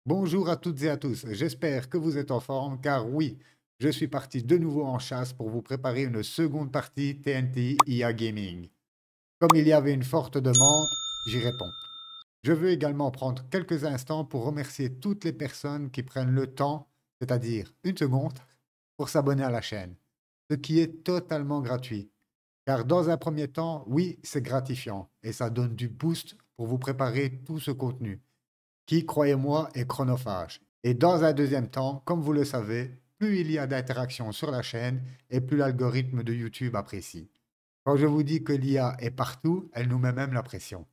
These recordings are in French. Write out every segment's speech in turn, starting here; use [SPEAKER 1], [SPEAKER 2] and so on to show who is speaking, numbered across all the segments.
[SPEAKER 1] Bonjour à toutes et à tous, j'espère que vous êtes en forme car oui, je suis parti de nouveau en chasse pour vous préparer une seconde partie TNT IA Gaming. Comme il y avait une forte demande, j'y réponds. Je veux également prendre quelques instants pour remercier toutes les personnes qui prennent le temps, c'est-à-dire une seconde, pour s'abonner à la chaîne, ce qui est totalement gratuit. Car dans un premier temps, oui, c'est gratifiant et ça donne du boost pour vous préparer tout ce contenu qui, croyez-moi, est chronophage. Et dans un deuxième temps, comme vous le savez, plus il y a d'interactions sur la chaîne et plus l'algorithme de YouTube apprécie. Quand je vous dis que l'IA est partout, elle nous met même la pression.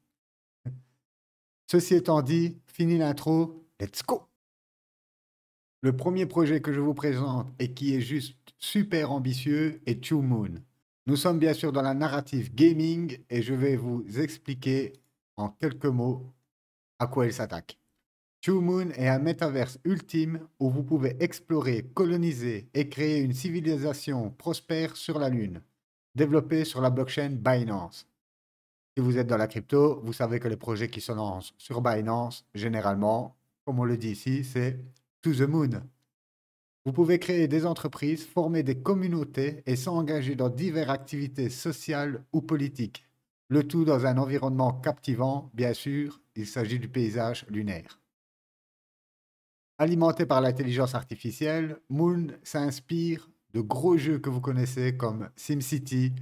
[SPEAKER 1] Ceci étant dit, fini l'intro, let's go! Le premier projet que je vous présente et qui est juste super ambitieux est Two Moon. Nous sommes bien sûr dans la narrative gaming et je vais vous expliquer en quelques mots à quoi il s'attaque. Two Moon est un métaverse ultime où vous pouvez explorer, coloniser et créer une civilisation prospère sur la Lune, développée sur la blockchain Binance. Si vous êtes dans la crypto, vous savez que les projets qui se lancent sur Binance, généralement, comme on le dit ici, c'est to the moon. Vous pouvez créer des entreprises, former des communautés et s'engager dans diverses activités sociales ou politiques. Le tout dans un environnement captivant, bien sûr, il s'agit du paysage lunaire. Alimenté par l'intelligence artificielle, Moon s'inspire de gros jeux que vous connaissez comme SimCity,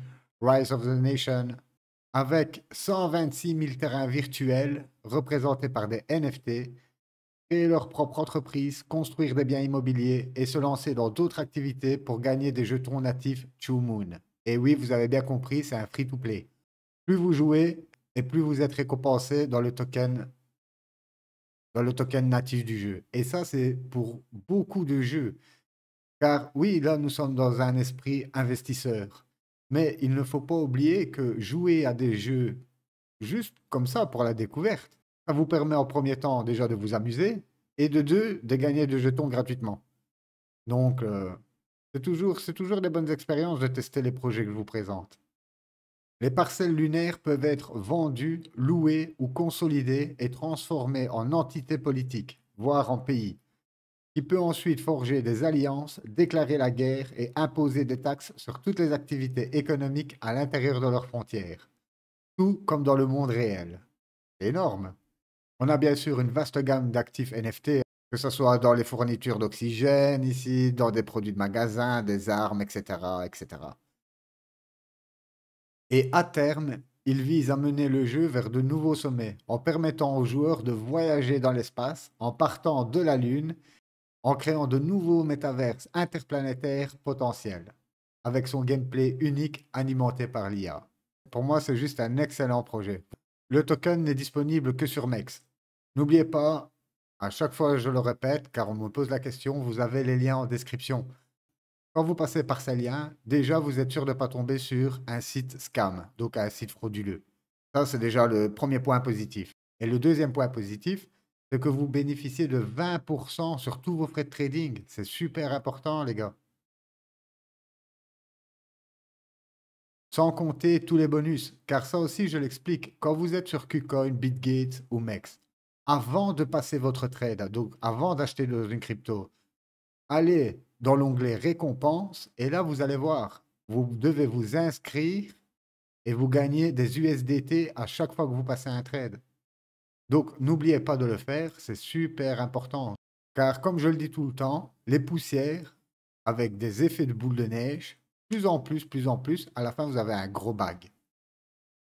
[SPEAKER 1] Rise of the Nation, avec 126 000 terrains virtuels représentés par des NFT, créer leur propre entreprise, construire des biens immobiliers et se lancer dans d'autres activités pour gagner des jetons natifs True Moon. Et oui, vous avez bien compris, c'est un free-to-play. Plus vous jouez et plus vous êtes récompensé dans le token natif du jeu. Et ça, c'est pour beaucoup de jeux. Car oui, là, nous sommes dans un esprit investisseur. Mais il ne faut pas oublier que jouer à des jeux juste comme ça pour la découverte, ça vous permet en premier temps déjà de vous amuser et de deux, de gagner des jetons gratuitement. Donc, c'est toujours des bonnes expériences de tester les projets que je vous présente. Les parcelles lunaires peuvent être vendues, louées ou consolidées et transformées en entités politiques, voire en pays, qui peut ensuite forger des alliances, déclarer la guerre et imposer des taxes sur toutes les activités économiques à l'intérieur de leurs frontières, tout comme dans le monde réel. C'est énorme. On a bien sûr une vaste gamme d'actifs NFT, que ce soit dans les fournitures d'oxygène ici, dans des produits de magasin, des armes, etc., etc. Et à terme, il vise à mener le jeu vers de nouveaux sommets, en permettant aux joueurs de voyager dans l'espace, en partant de la Lune, en créant de nouveaux métaverses interplanétaires potentiels, avec son gameplay unique alimenté par l'IA. Pour moi, c'est juste un excellent projet. Le token n'est disponible que sur Mex. N'oubliez pas, à chaque fois je le répète, car on me pose la question, vous avez les liens en description. Quand vous passez par ces liens, déjà vous êtes sûr de ne pas tomber sur un site scam, donc un site frauduleux. Ça, c'est déjà le premier point positif. Et le deuxième point positif, c'est que vous bénéficiez de 20% sur tous vos frais de trading. C'est super important, les gars. Sans compter tous les bonus, car ça aussi, je l'explique. Quand vous êtes sur KuCoin, BitGate ou MEX, avant de passer votre trade, donc avant d'acheter dans une crypto, allez dans l'onglet récompenses et là, vous allez voir, vous devez vous inscrire et vous gagnez des USDT à chaque fois que vous passez un trade. Donc, n'oubliez pas de le faire, c'est super important. Car comme je le dis tout le temps, les poussières, avec des effets de boule de neige, plus en plus, à la fin, vous avez un gros bag.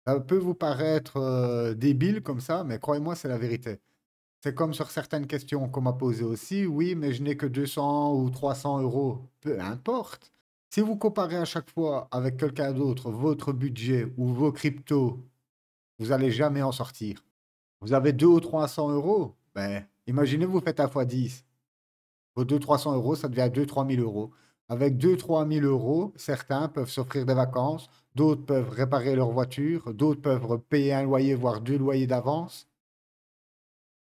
[SPEAKER 1] Ça peut vous paraître débile comme ça, mais croyez-moi, c'est la vérité. C'est comme sur certaines questions qu'on m'a posées aussi. Oui, mais je n'ai que 200 ou 300 euros. Peu importe. Si vous comparez à chaque fois avec quelqu'un d'autre votre budget ou vos cryptos, vous n'allez jamais en sortir. Vous avez 2 ou 300 euros. Ben, imaginez, vous faites un fois 10. Vos 200-300 euros, ça devient 2 000 à 3 000 euros. Avec 2 000 à 3 000 euros, certains peuvent s'offrir des vacances, d'autres peuvent réparer leur voiture, d'autres peuvent payer un loyer, voire deux loyers d'avance.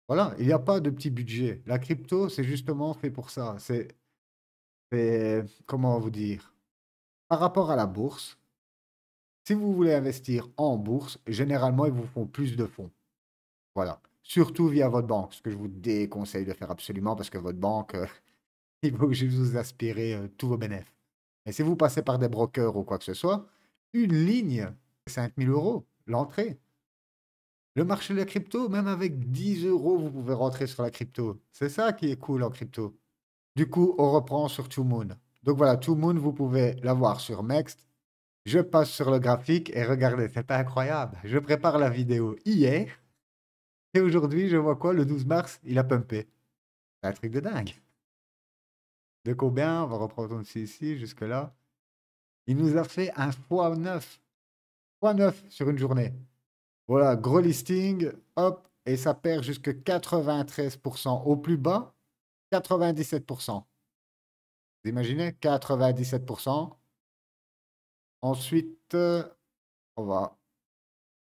[SPEAKER 1] Voilà, il n'y a pas de petit budget. La crypto, c'est justement fait pour ça. Comment vous dire? Par rapport à la bourse, si vous voulez investir en bourse, généralement, ils vous font plus de fonds. Voilà. surtout via votre banque, ce que je vous déconseille de faire absolument parce que votre banque, il faut juste vous aspirer tous vos bénéfices. Et si vous passez par des brokers ou quoi que ce soit, une ligne, 5 000 € l'entrée. Le marché de la crypto, même avec 10 €, vous pouvez rentrer sur la crypto. C'est ça qui est cool en crypto. Du coup, on reprend sur TwoMoon. Donc voilà, TwoMoon, vous pouvez l'avoir sur Next. Je passe sur le graphique et regardez, c'est incroyable. Je prépare la vidéo hier et aujourd'hui, je vois quoi? Le 12 mars, il a pumpé. C'est un truc de dingue. De combien? On va reprendre ici, jusque-là. Il nous a fait un x9. x9 sur une journée. Voilà, gros listing, hop, et ça perd jusque 93%. Au plus bas, 97%. Vous imaginez? 97%. Ensuite, on va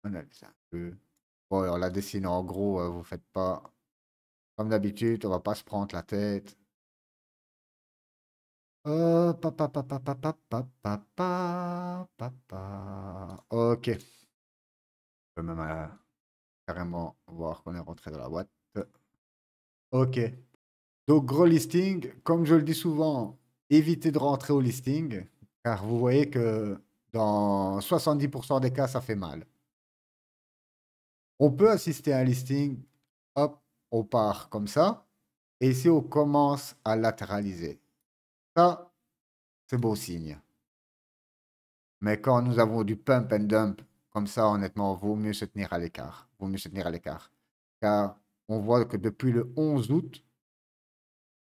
[SPEAKER 1] analyser un peu. Bon, alors la dessine, en gros, vous faites pas comme d'habitude, on va pas se prendre la tête. Papa, papa, papa, papa, papa. Ok. On peut même carrément voir qu'on est rentré dans la boîte. Ok. Donc, gros listing, comme je le dis souvent, évitez de rentrer au listing, car vous voyez que dans 70% des cas, ça fait mal. On peut assister à un listing, hop, on part comme ça, et ici, on commence à latéraliser. Ça, c'est beau signe. Mais quand nous avons du pump and dump, comme ça, honnêtement, vaut mieux se tenir à l'écart. Vaut mieux se tenir à l'écart. Car on voit que depuis le 11 août,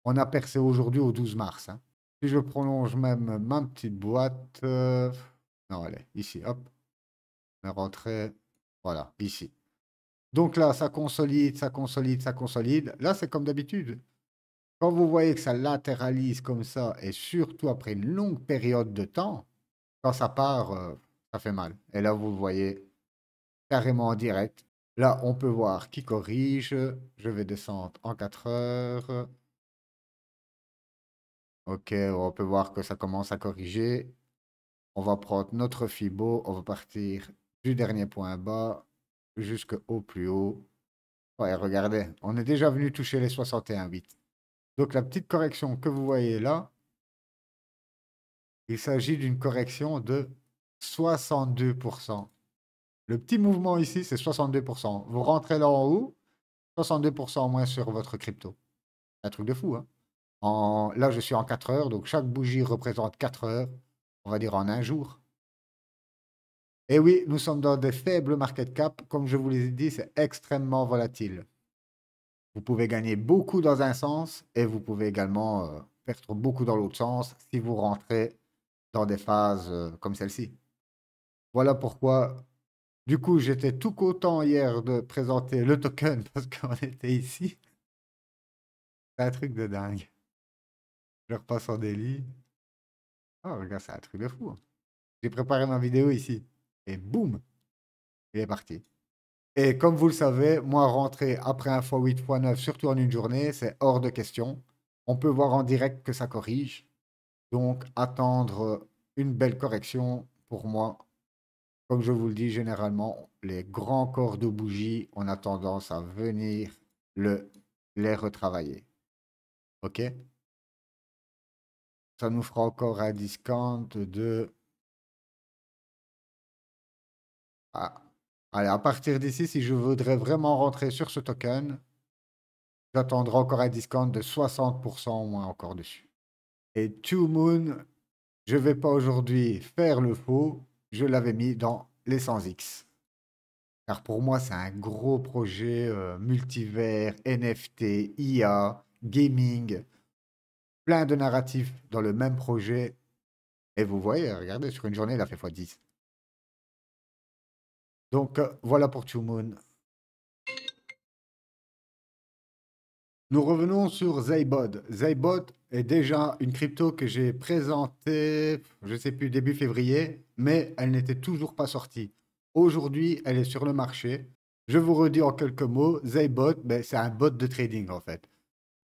[SPEAKER 1] on a percé aujourd'hui au 12 mars. Hein. Si je prolonge même ma petite boîte... non, allez, ici, hop. On est rentré, voilà, ici. Donc là, ça consolide, ça consolide, ça consolide. Là, c'est comme d'habitude. Quand vous voyez que ça latéralise comme ça, et surtout après une longue période de temps, quand ça part, ça fait mal. Et là, vous le voyez carrément en direct. Là, on peut voir qui corrige. Je vais descendre en 4 heures. Ok, on peut voir que ça commence à corriger. On va prendre notre Fibo. On va partir du dernier point bas jusqu'au plus haut. Ouais, regardez, on est déjà venu toucher les 61,8. Donc la petite correction que vous voyez là, il s'agit d'une correction de 62%. Le petit mouvement ici, c'est 62%. Vous rentrez là en haut, 62% en moins sur votre crypto. Un truc de fou, hein? Là, je suis en 4 heures, donc chaque bougie représente 4 heures, on va dire en un jour. Et oui, nous sommes dans des faibles market cap. Comme je vous l'ai dit, c'est extrêmement volatile. Vous pouvez gagner beaucoup dans un sens et vous pouvez également perdre beaucoup dans l'autre sens si vous rentrez dans des phases comme celle-ci. Voilà pourquoi, du coup, j'étais tout content hier de présenter le token parce qu'on était ici. C'est un truc de dingue. Je repasse en délit. Oh, regarde, c'est un truc de fou. Hein. J'ai préparé ma vidéo ici. Et boum, il est parti. Et comme vous le savez, moi, rentrer après un x8, x9, surtout en une journée, c'est hors de question. On peut voir en direct que ça corrige. Donc, attendre une belle correction, pour moi, comme je vous le dis, généralement, les grands corps de bougies, on a tendance à venir les retravailler. OK? Ça nous fera encore un discount de... Ah. Allez, à partir d'ici, si je voudrais vraiment rentrer sur ce token, j'attendrai encore un discount de 60% au moins encore dessus. Et TwoMoon, je ne vais pas aujourd'hui faire le faux, je l'avais mis dans les 100x. Car pour moi, c'est un gros projet multivers, NFT, IA, gaming, plein de narratifs dans le même projet. Et vous voyez, regardez, sur une journée, il a fait x10. Donc voilà pour TwoMoon. Nous revenons sur Zaybot. Zaybot est déjà une crypto que j'ai présentée, je ne sais plus, début février, mais elle n'était toujours pas sortie. Aujourd'hui, elle est sur le marché. Je vous redis en quelques mots, Zaybot, ben, c'est un bot de trading en fait.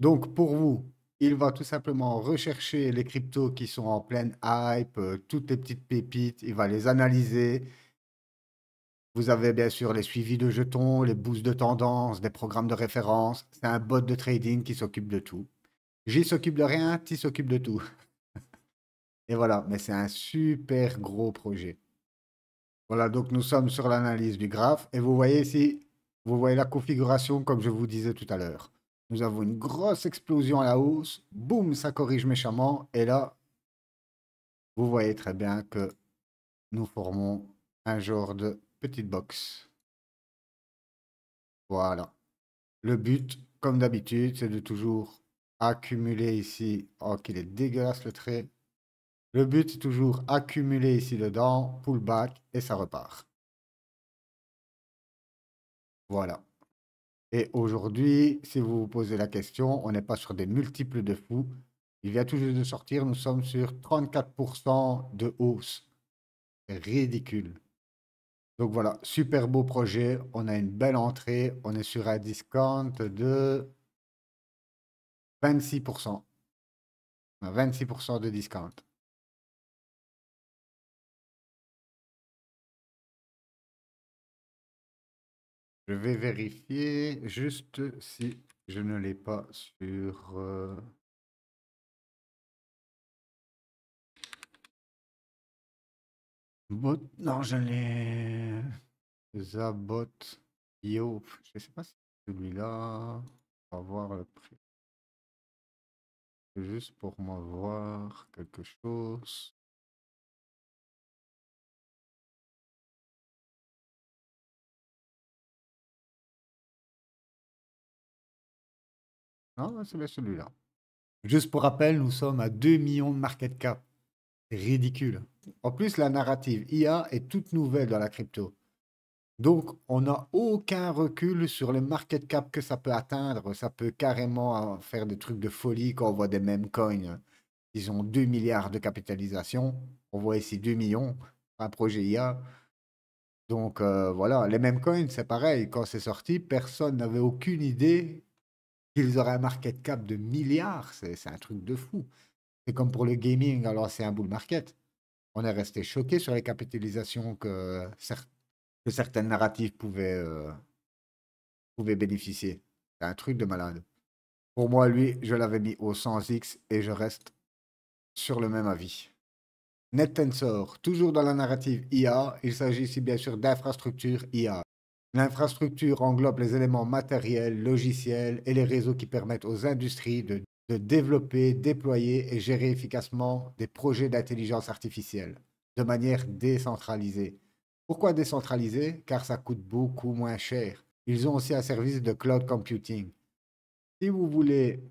[SPEAKER 1] Donc pour vous, il va tout simplement rechercher les cryptos qui sont en pleine hype, toutes les petites pépites, il va les analyser Vous avez bien sûr les suivis de jetons, les boosts de tendance, des programmes de référence. C'est un bot de trading qui s'occupe de tout. J'y s'occupe de rien, t'y s'occupe de tout. Et voilà, mais c'est un super gros projet. Voilà, donc nous sommes sur l'analyse du graphe et vous voyez ici, vous voyez la configuration comme je vous disais tout à l'heure. Nous avons une grosse explosion à la hausse, boum, ça corrige méchamment et là, vous voyez très bien que nous formons un genre de petite box. Voilà. Le but, comme d'habitude, c'est de toujours accumuler ici. Oh, qu'il est dégueulasse le trait. Le but, c'est toujours accumuler ici dedans, pullback et ça repart. Voilà. Et aujourd'hui, si vous vous posez la question, on n'est pas sur des multiples de fous. Il vient tout juste de sortir, nous sommes sur 34% de hausse. C'est ridicule. Donc voilà, super beau projet. On a une belle entrée. On est sur un discount de 26%. 26% de discount. Je vais vérifier juste si je ne l'ai pas sur... bot. Non, je l'ai... Zabot. Yo. Je ne sais pas si celui-là... On va voir le prix. Juste pour moi voir quelque chose. Ah, c'est bien celui-là. Juste pour rappel, nous sommes à 2 millions de market cap. C'est ridicule. En plus, la narrative IA est toute nouvelle dans la crypto. Donc, on n'a aucun recul sur le market cap que ça peut atteindre. Ça peut carrément faire des trucs de folie quand on voit des mêmes coins. Ils ont 2 milliards de capitalisation. On voit ici 2 millions, un projet IA. Donc, voilà, les mêmes coins, c'est pareil. Quand c'est sorti, personne n'avait aucune idée qu'ils auraient un market cap de milliards. C'est un truc de fou. C'est comme pour le gaming, alors c'est un bull market. On est resté choqué sur les capitalisations que certaines narratives pouvaient bénéficier. C'est un truc de malade. Pour moi, lui, je l'avais mis au 100x et je reste sur le même avis. NetTensor, toujours dans la narrative IA, il s'agit ici bien sûr d'infrastructure IA. L'infrastructure englobe les éléments matériels, logiciels et les réseaux qui permettent aux industries de développer, déployer et gérer efficacement des projets d'intelligence artificielle de manière décentralisée. Pourquoi décentralisée? Car ça coûte beaucoup moins cher. Ils ont aussi un service de cloud computing. Si vous voulez,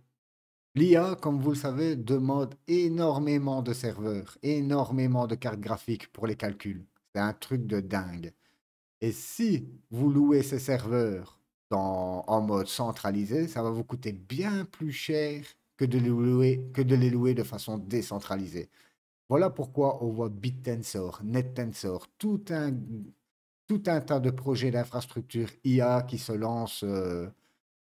[SPEAKER 1] l'IA, comme vous le savez, demande énormément de serveurs, énormément de cartes graphiques pour les calculs. C'est un truc de dingue. Et si vous louez ces serveurs en mode centralisé, ça va vous coûter bien plus cher que de les louer de façon décentralisée. Voilà pourquoi on voit BitTensor, NetTensor, tout un tas de projets d'infrastructure IA qui se lancent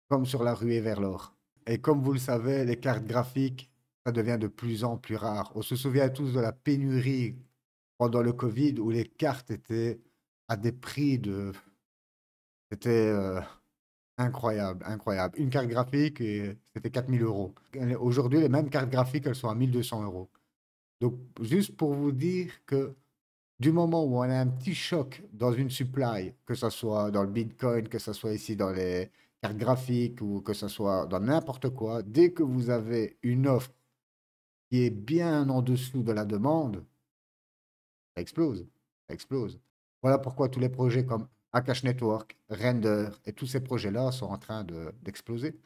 [SPEAKER 1] comme sur la ruée vers l'or. Et comme vous le savez, les cartes graphiques, ça devient de plus en plus rare. On se souvient tous de la pénurie pendant le Covid où les cartes étaient à des prix de... C'était incroyable, incroyable. Une carte graphique, c'était 4 000 euros. Aujourd'hui, les mêmes cartes graphiques, elles sont à 1 200 euros. Donc, juste pour vous dire que du moment où on a un petit choc dans une supply, que ce soit dans le Bitcoin, que ce soit ici dans les cartes graphiques ou que ce soit dans n'importe quoi, dès que vous avez une offre qui est bien en dessous de la demande, ça explose. Ça explose. Voilà pourquoi tous les projets comme Akash Network, Render et tous ces projets-là sont en train d'exploser.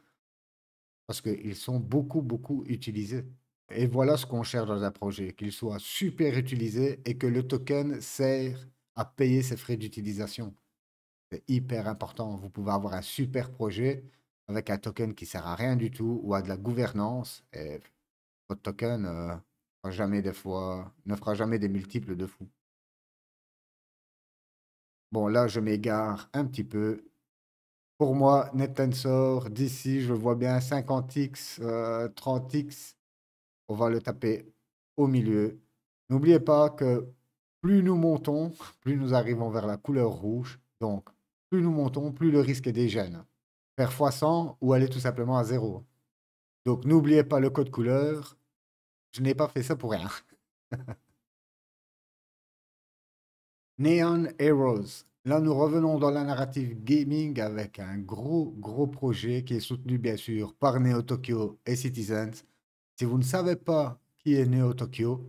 [SPEAKER 1] Parce qu'ils sont beaucoup, beaucoup utilisés. Et voilà ce qu'on cherche dans un projet, qu'il soit super utilisé et que le token sert à payer ses frais d'utilisation. C'est hyper important. Vous pouvez avoir un super projet avec un token qui sert à rien du tout ou à de la gouvernance et votre token ne fera jamais des multiples de fou. Bon, là, je m'égare un petit peu. Pour moi, NetTensor, d'ici, je vois bien 50x, 30x. On va le taper au milieu. N'oubliez pas que Plus nous montons, plus nous arrivons vers la couleur rouge. Donc, plus nous montons, plus le risque est des gènes. Faire x100 ou aller tout simplement à 0. Donc, n'oubliez pas le code couleur. Je n'ai pas fait ça pour rien. Neon Heroes. Là, nous revenons dans la narrative gaming avec un gros projet qui est soutenu bien sûr par Neo Tokyo et Citizens. Si vous ne savez pas qui est Neo Tokyo,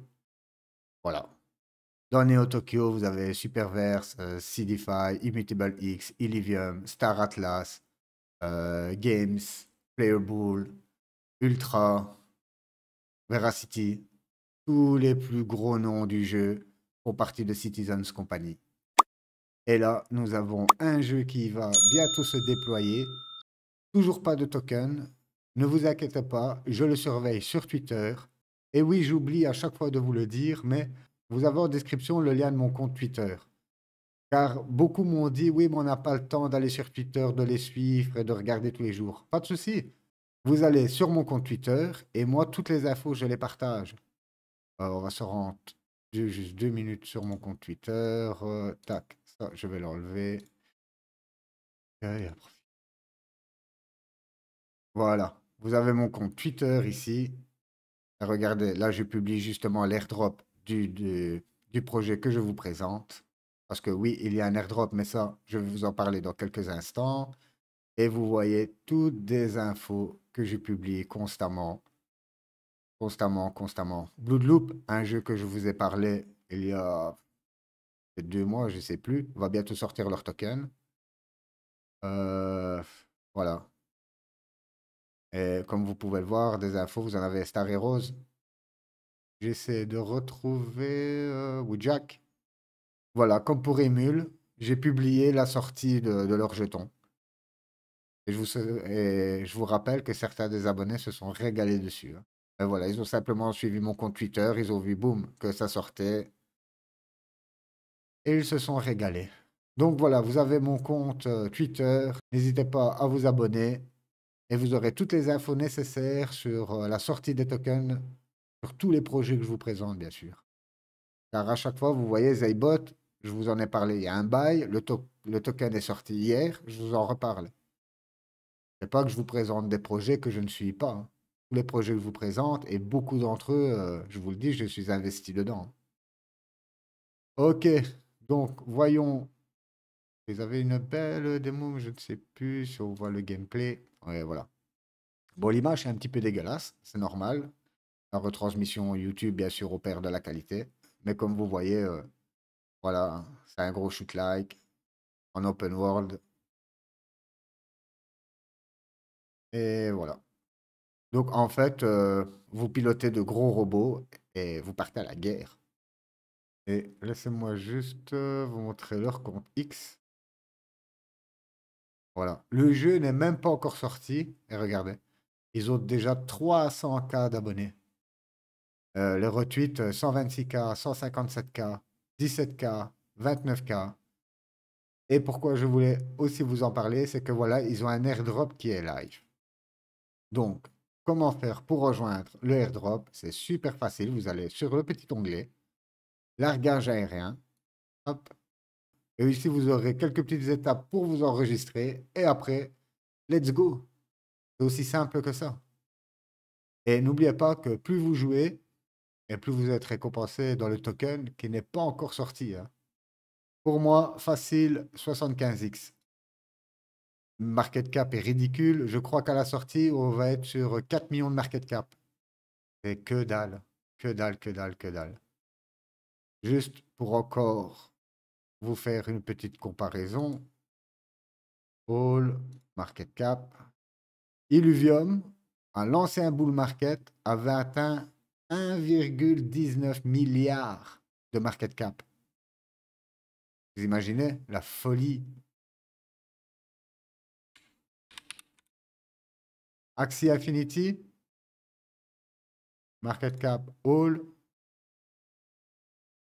[SPEAKER 1] voilà. Dans Neo Tokyo, vous avez Superverse, CDFI, Immutable X, Illivium, Star Atlas, Games, Playerball, Ultra, Veracity. Tous les plus gros noms du jeu font partie de Citizens Company. Et là, nous avons un jeu qui va bientôt se déployer. Toujours pas de token. Ne vous inquiétez pas, je le surveille sur Twitter. Et oui, j'oublie à chaque fois de vous le dire, mais vous avez en description le lien de mon compte Twitter. Car beaucoup m'ont dit, oui, mais on n'a pas le temps d'aller sur Twitter, de les suivre et de regarder tous les jours. Pas de souci. Vous allez sur mon compte Twitter et moi, toutes les infos, je les partage. On va se rendre juste 2 minutes sur mon compte Twitter. Tac, ça, je vais l'enlever. Voilà, vous avez mon compte Twitter ici. Regardez, là, je publie justement l'airdrop du projet que je vous présente. Parce que oui, il y a un airdrop, mais ça, je vais vous en parler dans quelques instants. Et vous voyez toutes des infos que je publie constamment. Constamment. Bloodloop, un jeu que je vous ai parlé il y a 2 mois, je ne sais plus, va bientôt sortir leur token. Voilà. Et comme vous pouvez le voir, des infos, vous en avez Star Heroes. J'essaie de retrouver Jack. Voilà, comme pour Emule, j'ai publié la sortie de leur jeton. Et je vous rappelle que certains des abonnés se sont régalés dessus, hein. Et voilà, ils ont simplement suivi mon compte Twitter, ils ont vu, boum, que ça sortait, et ils se sont régalés. Donc voilà, vous avez mon compte Twitter, n'hésitez pas à vous abonner, et vous aurez toutes les infos nécessaires sur la sortie des tokens, sur tous les projets que je vous présente, bien sûr. Car à chaque fois, vous voyez, Zaybot, je vous en ai parlé il y a un bail, le token est sorti hier, je vous en reparle. C'est pas que je vous présente des projets que je ne suis pas, hein. Tous les projets que je vous présente, et beaucoup d'entre eux, je vous le dis, je suis investi dedans. Ok, donc voyons. Vous avez une belle démo, je ne sais plus si on voit le gameplay. Ouais, voilà. Bon, l'image est un petit peu dégueulasse, c'est normal. La retransmission YouTube, bien sûr, opère de la qualité. Mais comme vous voyez, voilà, hein, c'est un gros shoot-like en open world. Et voilà. Donc, en fait, vous pilotez de gros robots et vous partez à la guerre. Et laissez-moi juste vous montrer leur compte X. Voilà. Le jeu n'est même pas encore sorti. Et regardez, ils ont déjà 300K d'abonnés. Les retweets, 126K, 157K, 17K, 29K. Et pourquoi je voulais aussi vous en parler, c'est que voilà, ils ont un airdrop qui est live. Donc, comment faire pour rejoindre le airdrop? C'est super facile. Vous allez sur le petit onglet, largage aérien. Hop. Et ici, vous aurez quelques petites étapes pour vous enregistrer. Et après, let's go. C'est aussi simple que ça. Et n'oubliez pas que plus vous jouez, et plus vous êtes récompensé dans le token qui n'est pas encore sorti, hein. Pour moi, facile, 75x. Market cap est ridicule. Je crois qu'à la sortie, on va être sur 4 millions de market cap. C'est que dalle. Que dalle, que dalle, que dalle. Juste pour encore vous faire une petite comparaison. All market cap. Illuvium, à l'ancien bull market, avait atteint 1,19 milliard de market cap. Vous imaginez la folie? Axie Infinity, market cap all,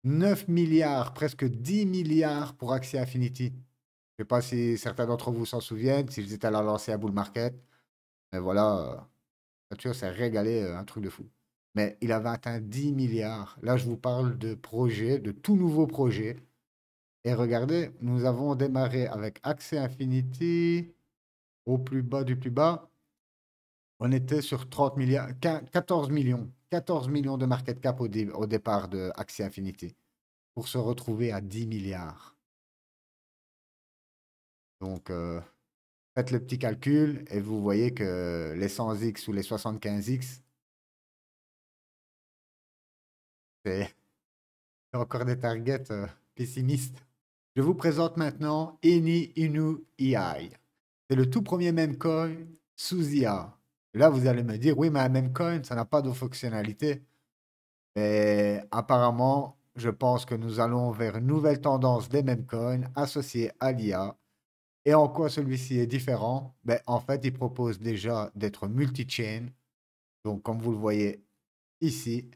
[SPEAKER 1] 9 milliards, presque 10 milliards pour Axie Infinity. Je ne sais pas si certains d'entre vous s'en souviennent, s'ils étaient allés lancer un bull market. Mais voilà, la voiture s'est régalée, un truc de fou. mais il avait atteint 10 milliards. Là, je vous parle de projets, de tout nouveaux projets. Et regardez, nous avons démarré avec Axie Infinity au plus bas du plus bas. On était sur 30 milliards, 14 millions. 14 millions de market cap au départ de Axie Infinity pour se retrouver à 10 milliards. Donc, faites le petit calcul et vous voyez que les 100x ou les 75x, c'est encore des targets pessimistes. Je vous présente maintenant Eni Inu EI. C'est le tout premier meme coin sous IA. Là, vous allez me dire, oui, mais un meme coin, ça n'a pas de fonctionnalité. Mais apparemment, je pense que nous allons vers une nouvelle tendance des meme coins associés à l'IA. Et en quoi celui-ci est différent? Ben, en fait, il propose déjà d'être multi-chain. Donc, comme vous le voyez ici,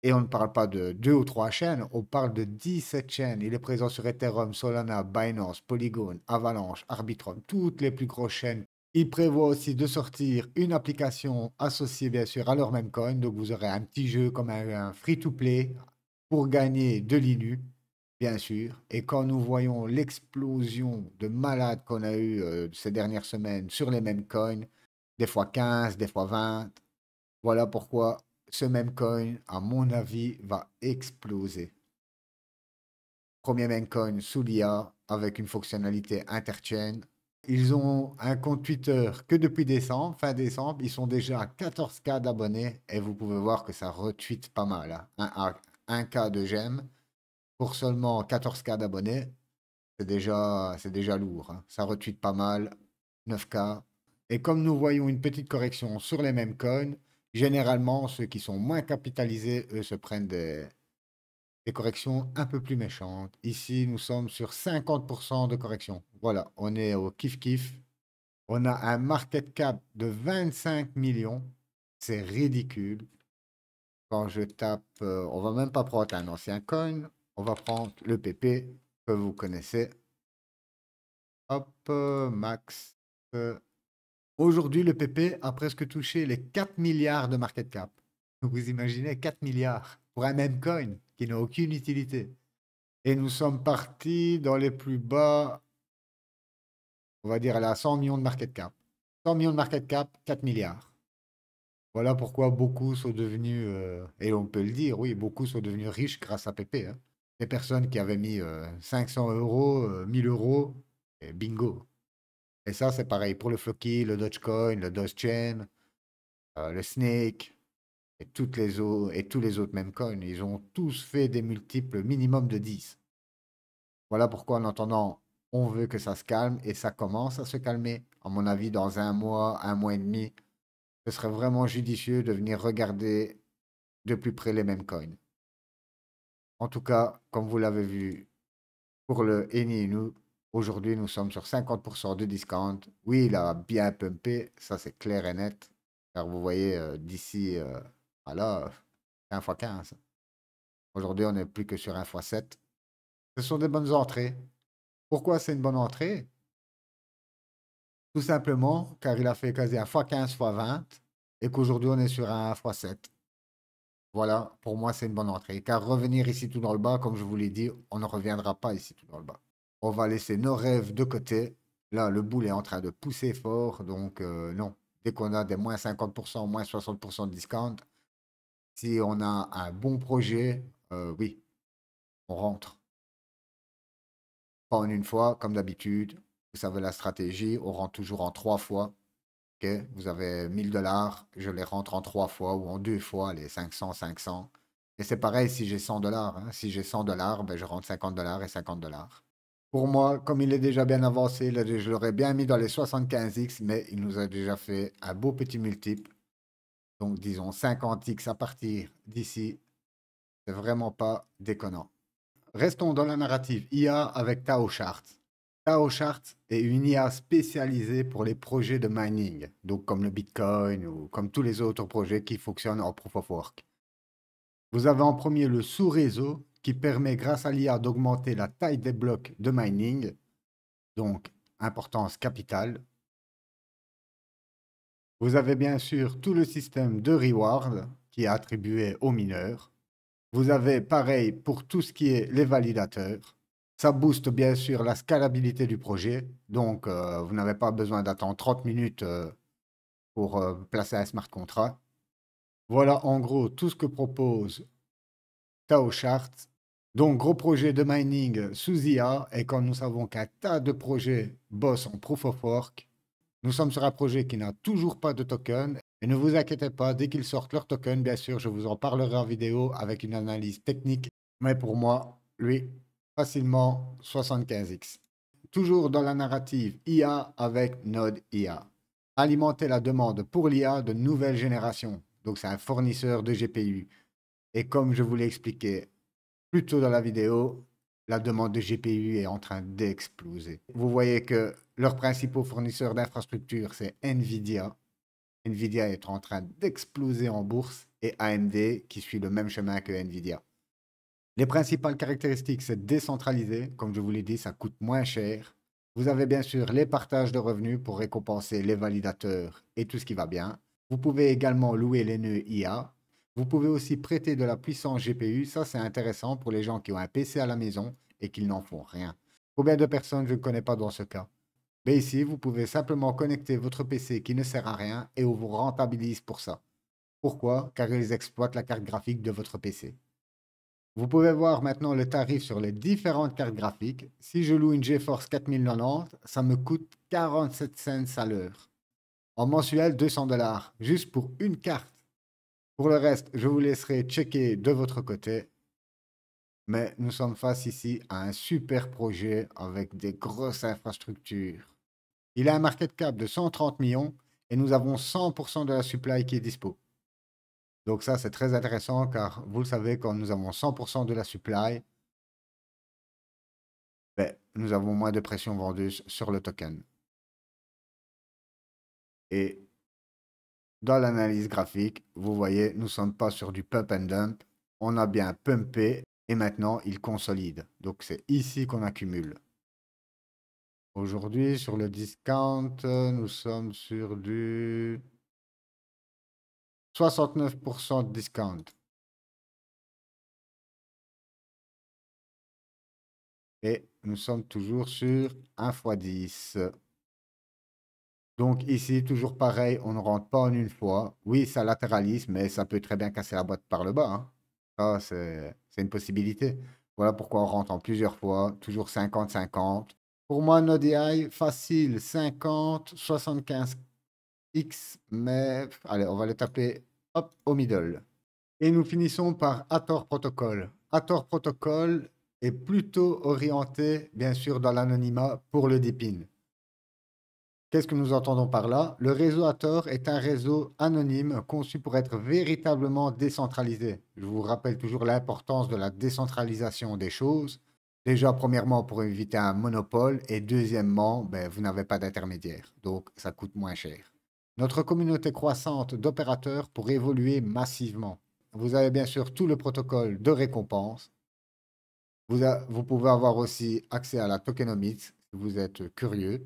[SPEAKER 1] et on ne parle pas de deux ou trois chaînes, on parle de 17 chaînes. Il est présent sur Ethereum, Solana, Binance, Polygon, Avalanche, Arbitrum, toutes les plus grosses chaînes. Il prévoit aussi de sortir une application associée bien sûr à leur même coin. Donc vous aurez un petit jeu comme un free-to-play pour gagner de l'INU, bien sûr. Et quand nous voyons l'explosion de malades qu'on a eu ces dernières semaines sur les mêmes coins, des fois 15, des fois 20, voilà pourquoi ce même coin, à mon avis, va exploser. Premier même coin sous l'IA avec une fonctionnalité interchain. Ils ont un compte Twitter que depuis décembre, fin décembre. Ils sont déjà à 14K d'abonnés et vous pouvez voir que ça retweet pas mal, hein. 1K de j'aime pour seulement 14K d'abonnés. C'est déjà lourd, hein. Ça retweet pas mal, 9K. Et comme nous voyons une petite correction sur les mêmes coins, généralement, ceux qui sont moins capitalisés, eux, se prennent des corrections un peu plus méchantes. Ici, nous sommes sur 50% de correction. Voilà, on est au kiff-kiff. On a un market cap de 25 millions. C'est ridicule. Quand je tape, on va même pas prendre un ancien coin. On va prendre le PP que vous connaissez. Hop, max. Aujourd'hui, le PP a presque touché les 4 milliards de market cap. Vous imaginez 4 milliards pour un même coin qui n'a aucune utilité. Et nous sommes partis dans les plus bas, on va dire à 100 millions de market cap. 100 millions de market cap, 4 milliards. Voilà pourquoi beaucoup sont devenus, et on peut le dire, oui, beaucoup sont devenus riches grâce à PP, hein. Des personnes qui avaient mis 500 euros, 1000 euros, et bingo. Et ça, c'est pareil pour le Floki, le Dogecoin, le Dogechain, le Snake et tous les autres mêmes coins. Ils ont tous fait des multiples minimum de 10. Voilà pourquoi, en attendant, on veut que ça se calme et ça commence à se calmer. À mon avis, dans un mois et demi, ce serait vraiment judicieux de venir regarder de plus près les mêmes coins. En tout cas, comme vous l'avez vu pour le Eni Inu, aujourd'hui nous sommes sur 50% de discount. Oui, il a bien pumpé, ça c'est clair et net. Car vous voyez, d'ici voilà, 1 x 15. Aujourd'hui, on n'est plus que sur 1 x 7. Ce sont des bonnes entrées. Pourquoi c'est une bonne entrée? Tout simplement car il a fait quasi 1 x 15 x 20 et qu'aujourd'hui on est sur un 1 x 7. Voilà, pour moi, c'est une bonne entrée. Car revenir ici tout dans le bas, comme je vous l'ai dit, on ne reviendra pas ici tout dans le bas. On va laisser nos rêves de côté. Là, le boule est en train de pousser fort, donc non. Dès qu'on a des moins 50%, moins 60% de discount, si on a un bon projet, oui, on rentre. Pas en une fois, comme d'habitude. Vous savez la stratégie, on rentre toujours en 3 fois. Ok, vous avez 1000 $, je les rentre en 3 fois ou en 2 fois, les 500, 500. Et c'est pareil si j'ai 100 $, hein. Si j'ai 100 $, ben je rentre 50 $ et 50 $. Pour moi, comme il est déjà bien avancé, je l'aurais bien mis dans les 75x, mais il nous a déjà fait un beau petit multiple. Donc disons 50x à partir d'ici. C'est vraiment pas déconnant. Restons dans la narrative IA avec Tao Chart. Tao Chart est une IA spécialisée pour les projets de mining, donc comme le Bitcoin ou comme tous les autres projets qui fonctionnent en Proof of Work. Vous avez en premier le sous-réseau qui permet grâce à l'IA d'augmenter la taille des blocs de mining, donc importance capitale. Vous avez bien sûr tout le système de reward qui est attribué aux mineurs. Vous avez pareil pour tout ce qui est les validateurs. Ça booste bien sûr la scalabilité du projet. Donc, vous n'avez pas besoin d'attendre 30 minutes pour placer un smart contract. Voilà en gros tout ce que propose TaoChart. Donc, gros projet de mining sous IA. Et quand nous savons qu'un tas de projets bossent en Proof of Work, nous sommes sur un projet qui n'a toujours pas de token. Et ne vous inquiétez pas, dès qu'ils sortent leur token, bien sûr, je vous en parlerai en vidéo avec une analyse technique. Mais pour moi, lui, facilement 75x. Toujours dans la narrative IA avec Node IA. Alimenter la demande pour l'IA de nouvelle génération. Donc, c'est un fournisseur de GPU. Et comme je vous l'ai expliqué plus tôt dans la vidéo, la demande de GPU est en train d'exploser. Vous voyez que leurs principaux fournisseurs d'infrastructures, c'est Nvidia. Nvidia est en train d'exploser en bourse et AMD qui suit le même chemin que Nvidia. Les principales caractéristiques, c'est décentralisé. Comme je vous l'ai dit, ça coûte moins cher. Vous avez bien sûr les partages de revenus pour récompenser les validateurs et tout ce qui va bien. Vous pouvez également louer les nœuds IA. Vous pouvez aussi prêter de la puissance GPU. Ça, c'est intéressant pour les gens qui ont un PC à la maison et qui n'en font rien. Combien de personnes je ne connais pas dans ce cas? Mais ici, vous pouvez simplement connecter votre PC qui ne sert à rien et on vous rentabilise pour ça. Pourquoi? Car ils exploitent la carte graphique de votre PC. Vous pouvez voir maintenant le tarif sur les différentes cartes graphiques. Si je loue une GeForce 4090, ça me coûte 47 cents à l'heure. En mensuel, 200 $, juste pour une carte. Pour le reste, je vous laisserai checker de votre côté. Mais nous sommes face ici à un super projet avec des grosses infrastructures. Il a un market cap de 130 millions et nous avons 100% de la supply qui est dispo. Donc ça, c'est très intéressant car vous le savez, quand nous avons 100% de la supply, ben, nous avons moins de pression vendeuse sur le token. Et dans l'analyse graphique, vous voyez, nous ne sommes pas sur du pump and dump. On a bien pumpé et maintenant, il consolide. Donc c'est ici qu'on accumule. Aujourd'hui, sur le discount, nous sommes sur du 69% de discount. Et nous sommes toujours sur 1 x 10. Donc ici, toujours pareil, on ne rentre pas en une fois. Oui, ça latéralise, mais ça peut très bien casser la boîte par le bas, hein. Ça, c'est une possibilité. Voilà pourquoi on rentre en plusieurs fois, toujours 50-50. Pour moi, NodeAI, facile, 50, 75x, mais allez, on va le taper hop, au middle. Et nous finissons par Hathor Protocol. Hathor Protocol est plutôt orienté, bien sûr, dans l'anonymat pour le DePIN. Qu'est-ce que nous entendons par là? Le réseau Hathor est un réseau anonyme conçu pour être véritablement décentralisé. Je vous rappelle toujours l'importance de la décentralisation des choses. Déjà, premièrement, pour éviter un monopole et deuxièmement, ben, vous n'avez pas d'intermédiaire, donc ça coûte moins cher. Notre communauté croissante d'opérateurs pour évoluer massivement. Vous avez bien sûr tout le protocole de récompense. Vous pouvez avoir aussi accès à la tokenomics si vous êtes curieux.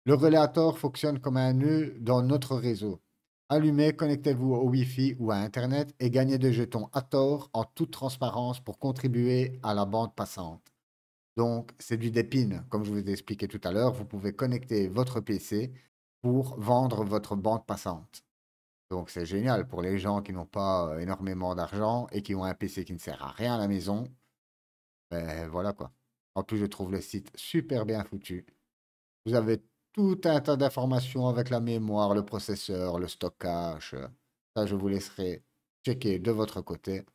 [SPEAKER 1] Le relais Hathor fonctionne comme un nœud dans notre réseau. Allumez, connectez-vous au Wi-Fi ou à Internet et gagnez des jetons Hathor en toute transparence pour contribuer à la bande passante. Donc, c'est du DePIN, comme je vous ai expliqué tout à l'heure. Vous pouvez connecter votre PC pour vendre votre bande passante. Donc, c'est génial pour les gens qui n'ont pas énormément d'argent et qui ont un PC qui ne sert à rien à la maison. Ben, voilà quoi. En plus, je trouve le site super bien foutu. Vous avez tout un tas d'informations avec la mémoire, le processeur, le stockage. Ça, je vous laisserai checker de votre côté.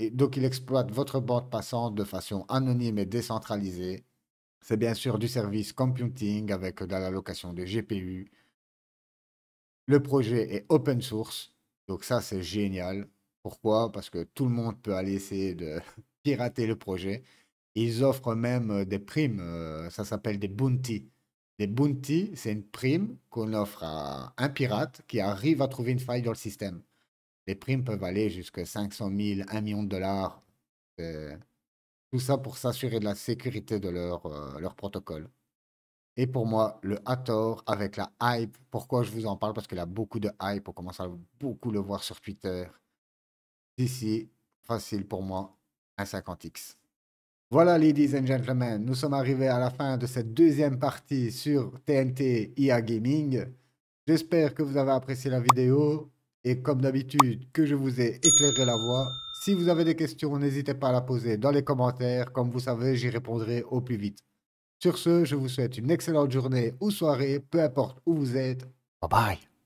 [SPEAKER 1] Et donc, il exploite votre bande passante de façon anonyme et décentralisée. C'est bien sûr du service computing avec de l'allocation de GPU. Le projet est open source. Donc ça, c'est génial. Pourquoi? Parce que tout le monde peut aller essayer de pirater le projet. Ils offrent même des primes. Ça s'appelle des bounties. Des bounties, c'est une prime qu'on offre à un pirate qui arrive à trouver une faille dans le système. Les primes peuvent aller jusqu'à 500 000, 1 million de dollars. Euh, Tout ça pour s'assurer de la sécurité de leur protocole. Et pour moi, le Hathor avec la hype, pourquoi je vous en parle? Parce qu'il a beaucoup de hype, on commence à beaucoup le voir sur Twitter. D'ici, facile pour moi, un 50x. Voilà, ladies and gentlemen, nous sommes arrivés à la fin de cette deuxième partie sur TNT IA Gaming. J'espère que vous avez apprécié la vidéo et comme d'habitude que je vous ai éclairé la voie. Si vous avez des questions, n'hésitez pas à la poser dans les commentaires. Comme vous savez, j'y répondrai au plus vite. Sur ce, je vous souhaite une excellente journée ou soirée, peu importe où vous êtes. Bye bye.